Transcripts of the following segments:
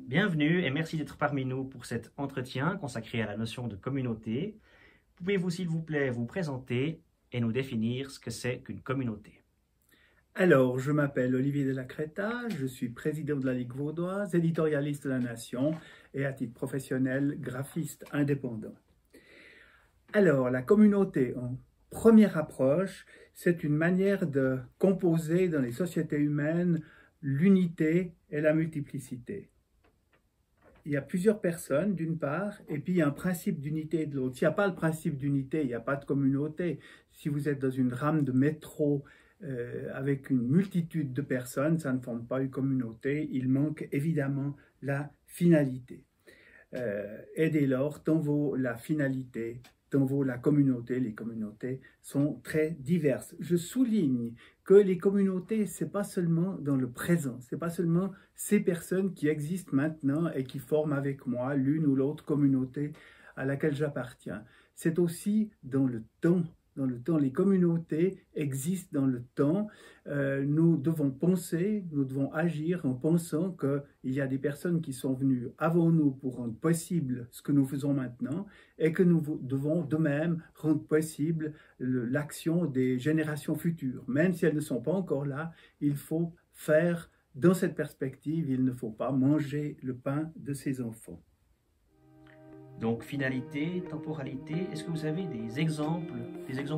Bienvenue et merci d'être parmi nous pour cet entretien consacré à la notion de communauté. Pouvez-vous s'il vous plaît vous présenter et nous définir ce que c'est qu'une communauté? Alors, je m'appelle Olivier de la Creta, je suis président de la Ligue vaudoise, éditorialiste de la Nation et à titre professionnel, graphiste indépendant. Alors, la communauté, en première approche, c'est une manière de composer dans les sociétés humaines l'unité et la multiplicité. Il y a plusieurs personnes, d'une part, et puis il y a un principe d'unité de l'autre. S'il n'y a pas le principe d'unité, il n'y a pas de communauté. Si vous êtes dans une rame de métro avec une multitude de personnes, ça ne forme pas une communauté. Il manque évidemment la finalité. Et dès lors, tant vaut la finalité, tant vaut la communauté. Les communautés sont très diverses. Je souligne que les communautés, ce n'est pas seulement dans le présent, ce n'est pas seulement ces personnes qui existent maintenant et qui forment avec moi l'une ou l'autre communauté à laquelle j'appartiens. C'est aussi dans le temps. Dans le temps, les communautés existent dans le temps. Nous devons penser, nous devons agir en pensant qu'il y a des personnes qui sont venues avant nous pour rendre possible ce que nous faisons maintenant et que nous devons de même rendre possible l'action des générations futures. Même si elles ne sont pas encore là, il faut faire dans cette perspective, il ne faut pas manger le pain de ses enfants. Donc finalité, temporalité, est-ce que vous avez des exemples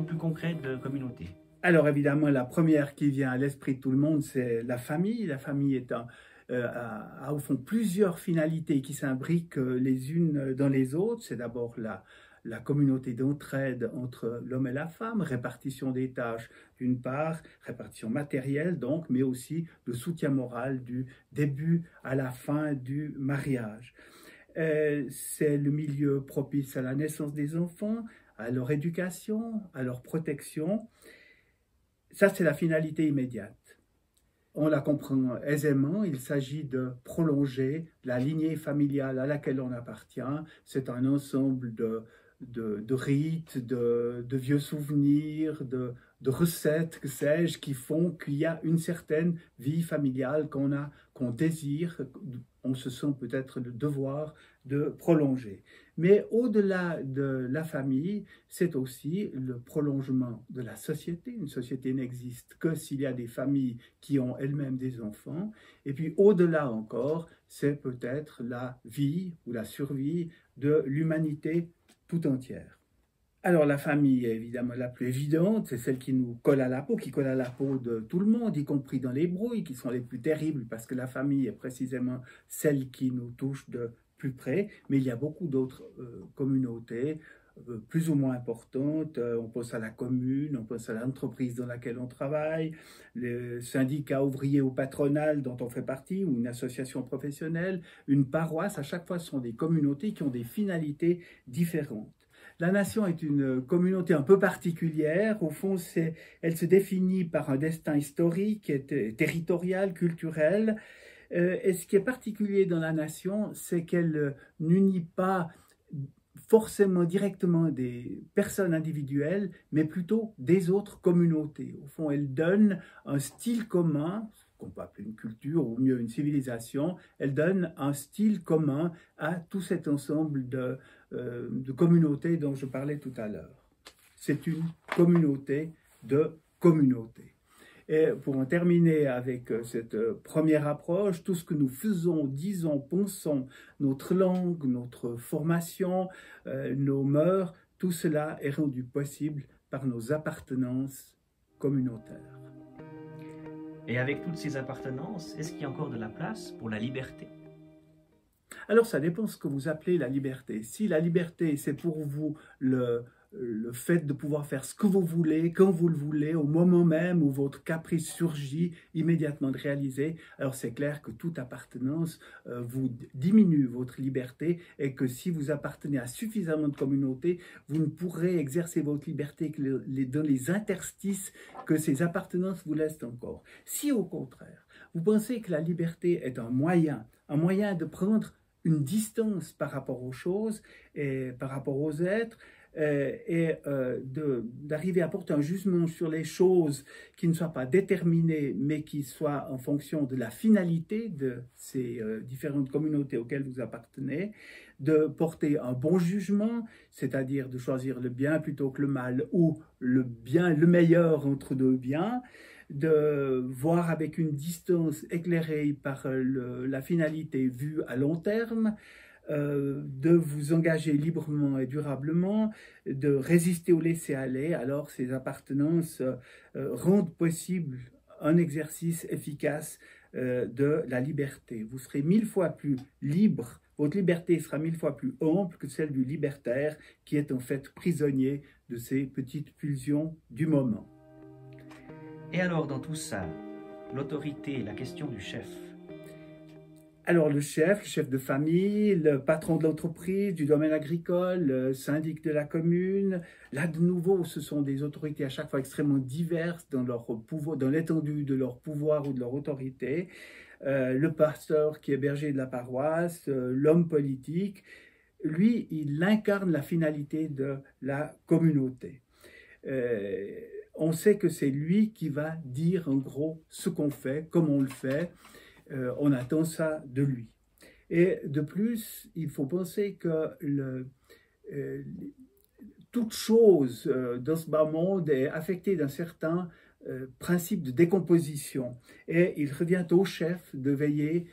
plus concrets de communauté? Alors évidemment, la première qui vient à l'esprit de tout le monde, c'est la famille. La famille est a au fond plusieurs finalités qui s'imbriquent les unes dans les autres. C'est d'abord la communauté d'entraide entre l'homme et la femme, répartition des tâches d'une part, répartition matérielle donc, mais aussi le soutien moral du début à la fin du mariage. C'est le milieu propice à la naissance des enfants, à leur éducation, à leur protection. Ça, c'est la finalité immédiate. On la comprend aisément, il s'agit de prolonger la lignée familiale à laquelle on appartient. C'est un ensemble de rites, de vieux souvenirs, de recettes, que sais-je, qui font qu'il y a une certaine vie familiale qu'on désire, on se sent peut-être le devoir de prolonger. Mais au-delà de la famille, c'est aussi le prolongement de la société. Une société n'existe que s'il y a des familles qui ont elles-mêmes des enfants. Et puis au-delà encore, c'est peut-être la vie ou la survie de l'humanité tout entière. Alors la famille est évidemment la plus évidente, c'est celle qui nous colle à la peau, qui colle à la peau de tout le monde, y compris dans les brouilles, qui sont les plus terribles, parce que la famille est précisément celle qui nous touche de plus près, mais il y a beaucoup d'autres communautés, plus ou moins importantes. On pense à la commune, on pense à l'entreprise dans laquelle on travaille, le syndicat ouvrier ou patronal dont on fait partie, ou une association professionnelle, une paroisse. À chaque fois, ce sont des communautés qui ont des finalités différentes. La nation est une communauté un peu particulière. Au fond, elle se définit par un destin historique, territorial, culturel. Et ce qui est particulier dans la nation, c'est qu'elle n'unit pas forcément directement des personnes individuelles, mais plutôt des autres communautés. Au fond, elle donne un style commun, qu'on peut appeler une culture ou mieux une civilisation, elle donne un style commun à tout cet ensemble de communautés dont je parlais tout à l'heure. C'est une communauté de communautés. Et pour en terminer avec cette première approche, tout ce que nous faisons, disons, pensons, notre langue, notre formation, nos mœurs, tout cela est rendu possible par nos appartenances communautaires. Et avec toutes ces appartenances, est-ce qu'il y a encore de la place pour la liberté? Alors ça dépend de ce que vous appelez la liberté. Si la liberté, c'est pour vous le fait de pouvoir faire ce que vous voulez, quand vous le voulez, au moment même où votre caprice surgit, immédiatement de réaliser, alors c'est clair que toute appartenance vous diminue votre liberté et que si vous appartenez à suffisamment de communautés, vous ne pourrez exercer votre liberté que dans les interstices que ces appartenances vous laissent encore. Si au contraire, vous pensez que la liberté est un moyen de prendre une distance par rapport aux choses et par rapport aux êtres, d'arriver à porter un jugement sur les choses qui ne soient pas déterminées, mais qui soient en fonction de la finalité de ces différentes communautés auxquelles vous appartenez, de porter un bon jugement, c'est-à-dire de choisir le bien plutôt que le mal, ou le bien, le meilleur entre deux biens, de voir avec une distance éclairée par la finalité vue à long terme, de vous engager librement et durablement, de résister au laisser-aller. Alors ces appartenances rendent possible un exercice efficace de la liberté. Vous serez 1000 fois plus libre, votre liberté sera 1000 fois plus ample que celle du libertaire qui est en fait prisonnier de ces petites pulsions du moment. Et alors, dans tout ça, l'autorité, la question du chef. Alors le chef de famille, le patron de l'entreprise, du domaine agricole, le syndic de la commune, là de nouveau ce sont des autorités à chaque fois extrêmement diverses dans leur pouvoir, dans l'étendue de leur pouvoir ou de leur autorité. Le pasteur qui est berger de la paroisse, l'homme politique, lui il incarne la finalité de la communauté. On sait que c'est lui qui va dire en gros ce qu'on fait, comment on le fait. On attend ça de lui. Et de plus, il faut penser que toute chose dans ce bas monde est affectée d'un certain principe de décomposition. Et il revient au chef de veiller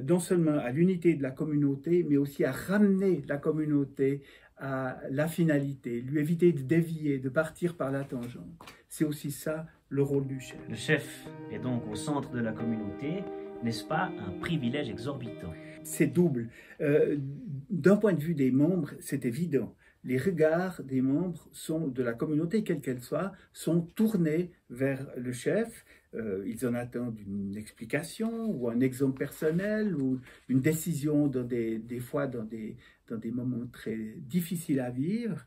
non seulement à l'unité de la communauté, mais aussi à ramener la communauté à la finalité, lui éviter de dévier, de partir par la tangente. C'est aussi ça le rôle du chef. Le chef est donc au centre de la communauté. N'est-ce pas un privilège exorbitant? C'est double. D'un point de vue des membres, c'est évident. Les regards des membres de la communauté, quelle qu'elle soit, sont tournés vers le chef. Ils en attendent une explication ou un exemple personnel ou une décision des fois dans des moments très difficiles à vivre.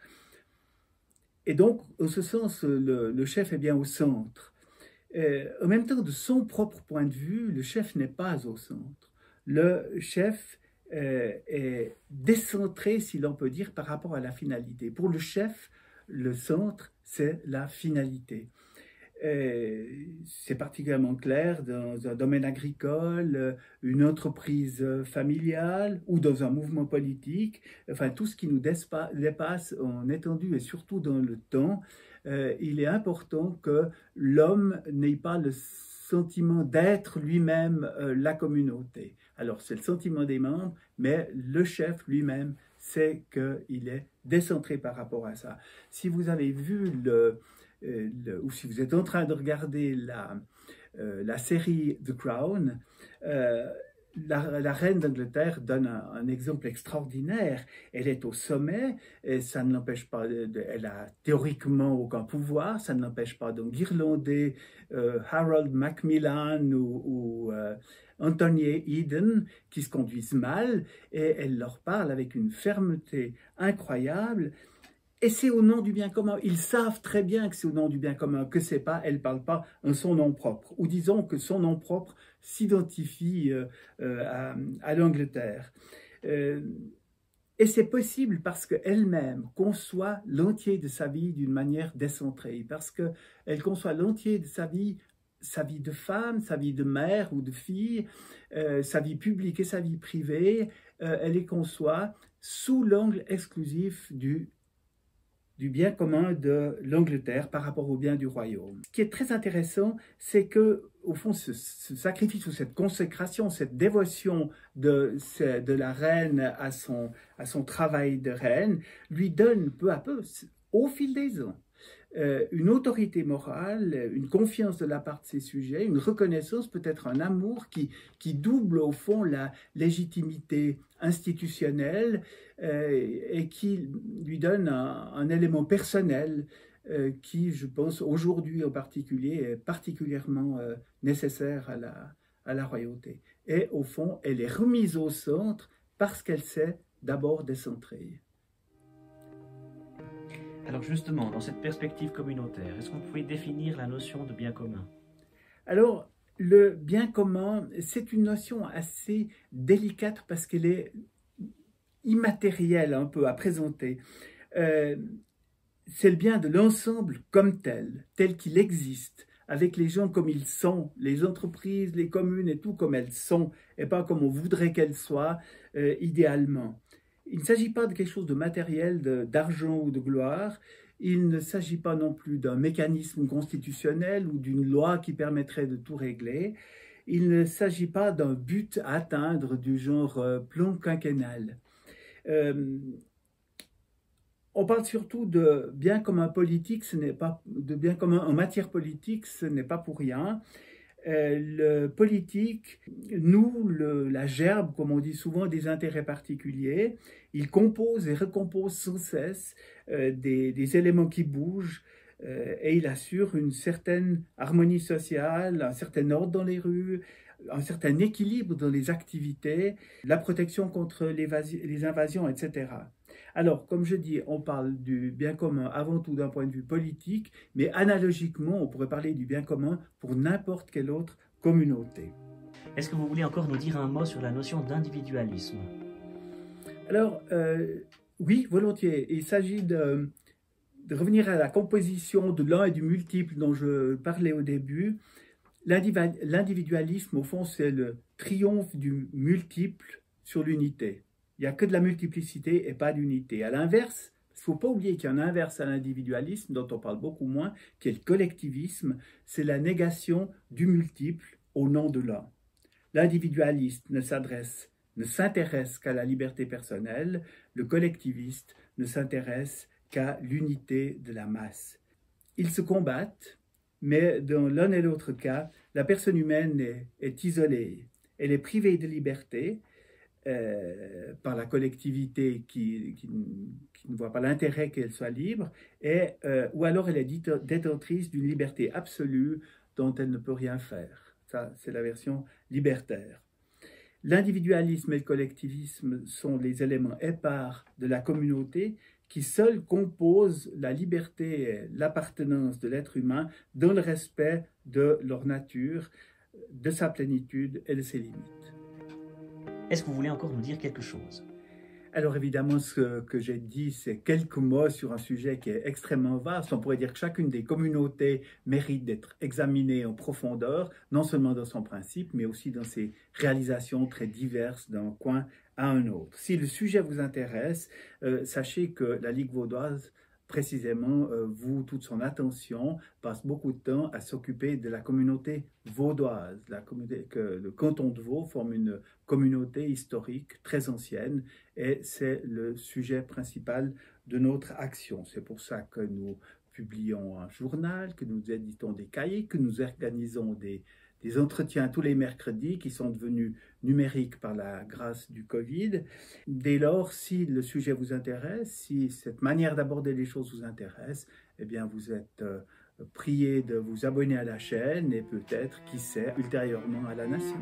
Et donc, en ce sens, le chef est bien au centre. En même temps, de son propre point de vue, le chef n'est pas au centre. Le chef est décentré, si l'on peut dire, par rapport à la finalité. Pour le chef, le centre, c'est la finalité. C'est particulièrement clair dans un domaine agricole, une entreprise familiale ou dans un mouvement politique. Enfin, tout ce qui nous dépasse en étendue et surtout dans le temps. Il est important que l'homme n'ait pas le sentiment d'être lui-même la communauté. Alors, c'est le sentiment des membres, mais le chef lui-même sait qu'il est décentré par rapport à ça. Si vous avez vu ou si vous êtes en train de regarder la série The Crown, la reine d'Angleterre donne un exemple extraordinaire. Elle est au sommet, et ça ne l'empêche pas, elle a théoriquement aucun pouvoir, ça ne l'empêche pas d'enguirlander Harold Macmillan ou Anthony Eden qui se conduisent mal, et elle leur parle avec une fermeté incroyable. Et c'est au nom du bien commun. Ils savent très bien que c'est au nom du bien commun, que c'est pas, elle ne parle pas en son nom propre. Ou disons que son nom propre s'identifie à l'Angleterre. Et c'est possible parce qu'elle-même conçoit l'entier de sa vie d'une manière décentrée, parce qu'elle conçoit l'entier de sa vie de femme, sa vie de mère ou de fille, sa vie publique et sa vie privée, elle les conçoit sous l'angle exclusif du bien commun de l'Angleterre par rapport au bien du royaume. Ce qui est très intéressant, c'est que, au fond, ce sacrifice ou cette consécration, cette dévotion de la reine à son travail de reine, lui donne peu à peu, au fil des ans, une autorité morale, une confiance de la part de ses sujets, une reconnaissance, peut-être un amour qui double au fond la légitimité institutionnelle et qui lui donne un élément personnel qui, je pense, aujourd'hui en particulier, est particulièrement nécessaire à la royauté. Et au fond, elle est remise au centre parce qu'elle s'est d'abord décentrée. Alors justement, dans cette perspective communautaire, est-ce qu'on pouvait définir la notion de bien commun? Alors, le bien commun, c'est une notion assez délicate parce qu'elle est immatérielle un peu à présenter. c'est le bien de l'ensemble comme tel qu'il existe, avec les gens comme ils sont, les entreprises, les communes et tout comme elles sont, et pas comme on voudrait qu'elles soient idéalement. Il ne s'agit pas de quelque chose de matériel, d'argent ou de gloire. Il ne s'agit pas non plus d'un mécanisme constitutionnel ou d'une loi qui permettrait de tout régler. Il ne s'agit pas d'un but à atteindre du genre plan quinquennal. On parle surtout de bien commun politique, de bien commun en matière politique, ce n'est pas pour rien. Le politique noue la gerbe, comme on dit souvent, des intérêts particuliers. Il compose et recompose sans cesse des éléments qui bougent et il assure une certaine harmonie sociale, un certain ordre dans les rues, un certain équilibre dans les activités, la protection contre les invasions, etc. Alors, comme je dis, on parle du bien commun avant tout d'un point de vue politique, mais analogiquement, on pourrait parler du bien commun pour n'importe quelle autre communauté. Est-ce que vous voulez encore nous dire un mot sur la notion d'individualisme? Alors, oui, volontiers. Il s'agit de revenir à la composition de l'un et du multiple dont je parlais au début. L'individualisme, au fond, c'est le triomphe du multiple sur l'unité. Il n'y a que de la multiplicité et pas d'unité. À l'inverse, il ne faut pas oublier qu'il y a un inverse à l'individualisme, dont on parle beaucoup moins, qui est le collectivisme. C'est la négation du multiple au nom de l'un. L'individualiste ne s'intéresse qu'à la liberté personnelle. Le collectiviste ne s'intéresse qu'à l'unité de la masse. Ils se combattent, mais dans l'un et l'autre cas, la personne humaine est isolée. Elle est privée de liberté, par la collectivité qui ne voit pas l'intérêt qu'elle soit libre, ou alors elle est détentrice d'une liberté absolue dont elle ne peut rien faire. Ça, c'est la version libertaire. L'individualisme et le collectivisme sont les éléments épars de la communauté qui seuls composent la liberté et l'appartenance de l'être humain dans le respect de leur nature, de sa plénitude et de ses limites. Est-ce que vous voulez encore nous dire quelque chose? Alors évidemment, ce que j'ai dit, c'est quelques mots sur un sujet qui est extrêmement vaste. On pourrait dire que chacune des communautés mérite d'être examinée en profondeur, non seulement dans son principe, mais aussi dans ses réalisations très diverses d'un coin à un autre. Si le sujet vous intéresse, sachez que la Ligue vaudoise, précisément, voue toute son attention, passe beaucoup de temps à s'occuper de la communauté vaudoise. Le canton de Vaud forme une communauté historique très ancienne et c'est le sujet principal de notre action. C'est pour ça que nous publions un journal, que nous éditons des cahiers, que nous organisons des entretiens tous les mercredis qui sont devenus numériques par la grâce du Covid. Dès lors, si le sujet vous intéresse, si cette manière d'aborder les choses vous intéresse, eh bien vous êtes prié de vous abonner à la chaîne et peut-être, qui sait, ultérieurement à la Nation.